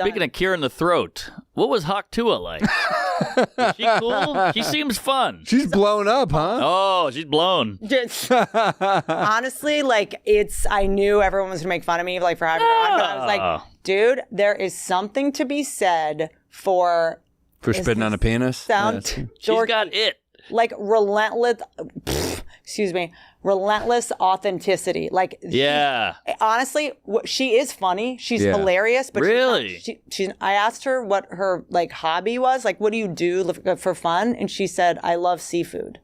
Speaking of curing the throat, what was Hawk Tua like? Is she cool? She seems fun. She's blown up, huh? Oh, she's blown. Honestly, like I knew everyone was gonna make fun of me like for having her on, but I was like, dude, there is something to be said for spitting on a penis. She's got it. Like relentless. Relentless authenticity. Like, honestly, she is funny. She's hilarious. But really, I asked her what her like hobby was. Like, what do you do for fun? And she said, I love seafood.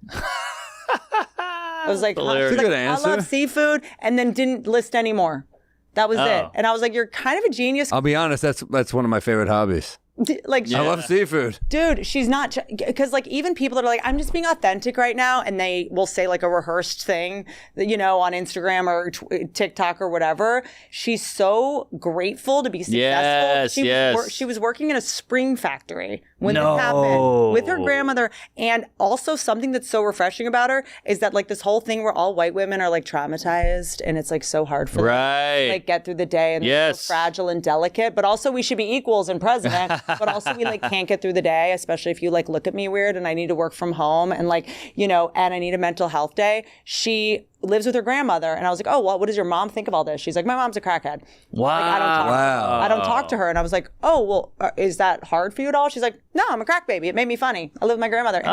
I was like, that's a good answer. I love seafood, and then didn't list any more. That was it. And I was like, you're kind of a genius. I'll be honest. That's one of my favorite hobbies. Like, I love seafood. Dude, she's not, because like even people that are like, I'm just being authentic right now, and they will say like a rehearsed thing, you know, on Instagram or TikTok or whatever. She's so grateful to be successful. She was working in a spring factory when this happened with her grandmother. And also something that's so refreshing about her is that like this whole thing where all white women are like traumatized, and it's like so hard for them to like get through the day, and they're so fragile and delicate. But also we should be equals in president. But also we like can't get through the day, especially if you like look at me weird and I need to work from home and like, you know, and I need a mental health day. She lives with her grandmother, and I was like, oh, well, what does your mom think of all this? She's like, my mom's a crackhead. Wow. Like, I don't talk to her. And I was like, oh, well, is that hard for you at all? She's like, no, I'm a crack baby. It made me funny. I live with my grandmother. And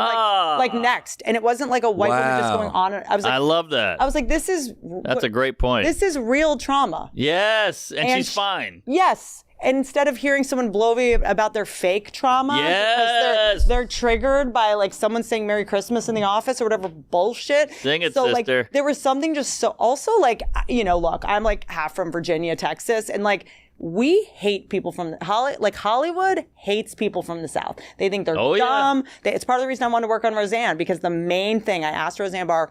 like next. And it wasn't like a white woman just going on. I was like, I love that. I was like, that's a great point. This is real trauma. Yes. And she's fine. Yes. And instead of hearing someone blow me about their fake trauma, because they're triggered by like someone saying Merry Christmas in the office or whatever bullshit. Sing it, so, sister. Like, there was something just so, also like, you know, look, I'm like half from Virginia, Texas, and like, we hate people from Hollywood hates people from the South. They think they're dumb. It's part of the reason I wanted to work on Roseanne, because the main thing I asked Roseanne Barr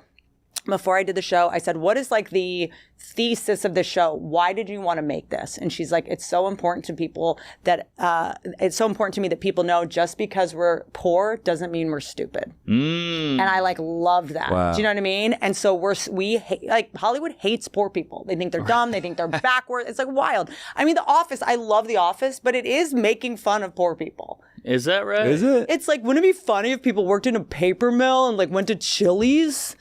before I did the show, I said, what is like the thesis of the show? Why did you want to make this? And she's like, it's so important to people that, it's so important to me that people know just because we're poor doesn't mean we're stupid. And I like loved that. Wow. Do you know what I mean? And so like Hollywood hates poor people. They think they're dumb. They think they're backwards. It's like wild. I mean, The Office, I love The Office, but it is making fun of poor people. Is that right? Is it? It's like, wouldn't it be funny if people worked in a paper mill and like went to Chili's?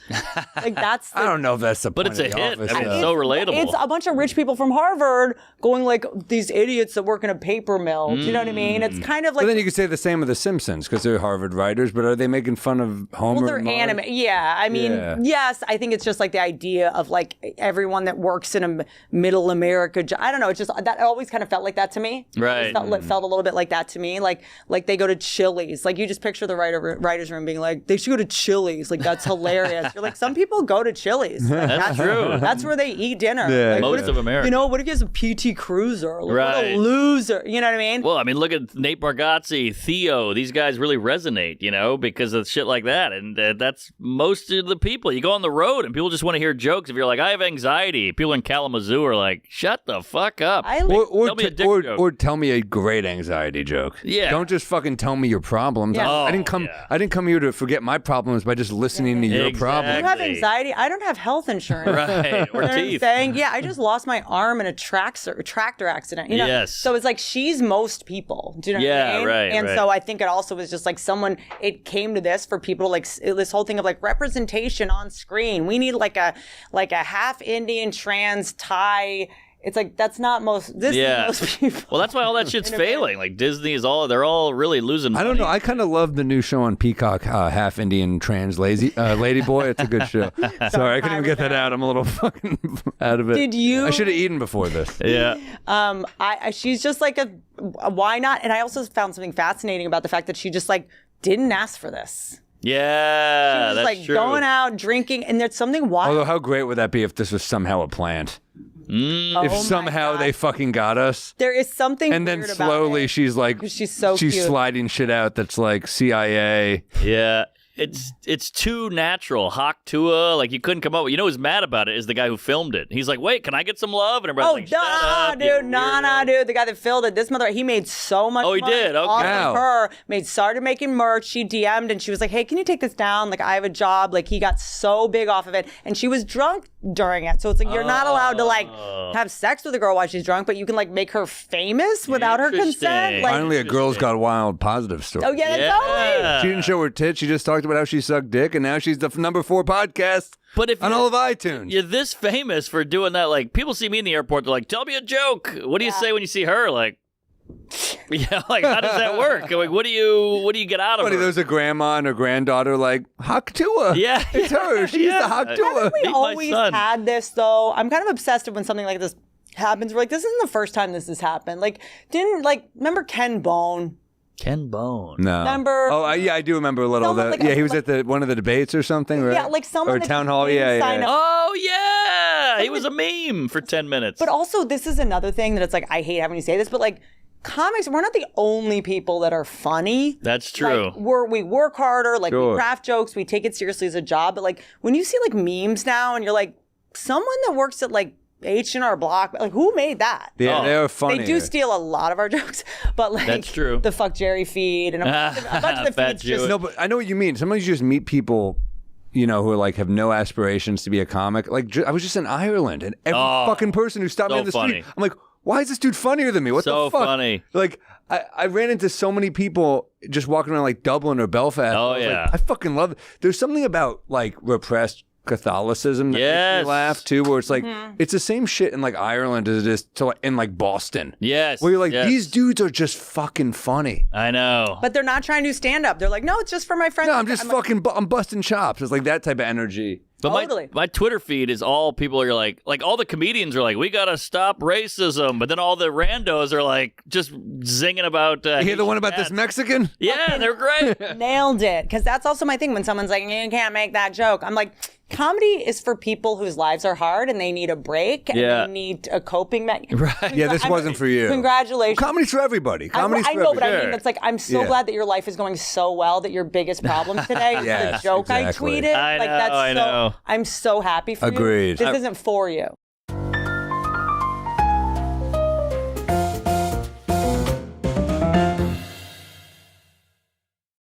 Like that's. I don't know if that's the point. But it's a hit. Office, I mean, it's so relatable. It's a bunch of rich people from Harvard going like these idiots that work in a paper mill. Do you know what I mean? It's kind of like. But then you could say the same of The Simpsons, because they're Harvard writers. But are they making fun of Homer? Well, they're anime. Yeah, I mean, yes, I think it's just like the idea of like everyone that works in a middle America. I don't know. It's just that always kind of felt like that to me. Right. It felt a little bit like that to me. Like they go to Chili's. Like you just picture the writers' room being like, they should go to Chili's. Like that's hilarious. You're like, some people go to Chili's. Like, that's true. That's where they eat dinner. Yeah, like, most of America. You know, what if he has a PT Cruiser? Like, what a loser. You know what I mean? Well, I mean, look at Nate Bargatze, Theo. These guys really resonate, you know, because of shit like that. And that's most of the people. You go on the road and people just want to hear jokes. If you're like, I have anxiety, people in Kalamazoo are like, shut the fuck up. Or tell me a great anxiety joke. Yeah. Don't just fucking tell me your problems. Yeah. I didn't come here to forget my problems by just listening to your problems. You have anxiety. I don't have health insurance. Right. Or You know what I'm teeth. saying? Yeah, I just lost my arm in a tractor accident. You know? Yes. So it's like she's most people. Do you know what I mean? right. And so I think it also was just like it came to this for people to like this whole thing of like representation on screen. We need like a half Indian trans Thai. It's like, that's not most people. Well, that's why all that shit's failing. Like Disney they're all really losing money. I don't know. I kind of love the new show on Peacock, Half Indian Trans Lady Boy. It's a good show. Sorry, I couldn't even get that out. I'm a little fucking out of it. Did you? I should have eaten before this. Yeah. She's just like a why not? And I also found something fascinating about the fact that she just like didn't ask for this. Yeah, she was that's like true. Going out drinking, and there's something wild. Although, how great would that be if this was somehow a plant? If somehow they fucking got us. There is something and then weird slowly about it. she's like, she's so she's cute. sliding shit out that's like CIA. Yeah. it's too natural. Hawk Tua, like you couldn't come up with. You know who's mad about it is the guy who filmed it. He's like, wait, can I get some love? And everybody's like, shut up, nah, dude. The guy that filled it, this mother, he made so much money. He did? Okay. Off of her. Started making merch. She DM'd and she was like, hey, can you take this down? Like, I have a job. Like, he got so big off of it. And she was drunk during it. So it's like, you're not allowed to like have sex with a girl while she's drunk, but you can like make her famous without her consent. Like, finally, a Girls Got Wild positive story. oh, yeah, that's totally. She didn't show her tits. She just talked about how she sucked dick, and now she's the number 4 podcast on all of iTunes. You're this famous for doing that. Like, people see me in the airport. They're like, tell me a joke. What do you say when you see her? Like, yeah, like, how does that work? Like, what do you get out of her? There's a grandma and her granddaughter like, Hawk Tua. Yeah. It's her. She's the Hawk Tua. We always had this, though. I'm kind of obsessed when something like this happens. We're like, this isn't the first time this has happened. Like, remember Ken Bone? Ken Bone. No. Remember? Oh, yeah, I do remember a little. Someone, He was at one of the debates or something, right? Yeah, like someone or that town hall. didn't Yeah. sign up. Oh, yeah. He was a meme for 10 minutes. But also, this is another thing that it's like, I hate having you say this, but like, comics, we're not the only people that are funny. That's true. Like, we work harder, like Sure. we craft jokes, we take it seriously as a job. But like, when you see like memes now and you're like, someone that works at like H&R Block, like, who made that? Yeah, they're funny. They do steal a lot of our jokes, but like, that's true. The Fuck Jerry feed and a bunch of the Fat feeds just. No, but I know what you mean. Sometimes you just meet people, who are like have no aspirations to be a comic. Like I was just in Ireland, and every fucking person who stopped me so on the funny. street, I'm like, why is this dude funnier than me? What So the fuck? funny. Like I ran into so many people just walking around like Dublin or Belfast. Oh, I was yeah. like, I fucking love it. There's something about like repressed Catholicism that makes me laugh too, where it's like it's the same shit in like Ireland as it is in like Boston. Yes. Where you're like, yes. these dudes are just fucking funny. I know. But they're not trying to do stand up. They're like, no, it's just for my friends. No, I'm just I'm busting chops. It's like that type of energy. But Totally. my Twitter feed is all people are like all the comedians are like, we gotta stop racism, but then all the randos are like just zinging about. You hear the one about this Mexican? Yeah, they're great. Nailed it. Because that's also my thing when someone's like, you can't make that joke. I'm like, comedy is for people whose lives are hard and they need a break and they need a coping mechanism. Right. Yeah, this wasn't for you. Congratulations. Comedy's for everybody. Comedy's I for know, but everybody. I mean, it's like, I'm so glad that your life is going so well that your biggest problem today is Yes, the joke exactly. I tweeted. I like, know, that's I know. I'm so happy for you. Agreed. This isn't for you.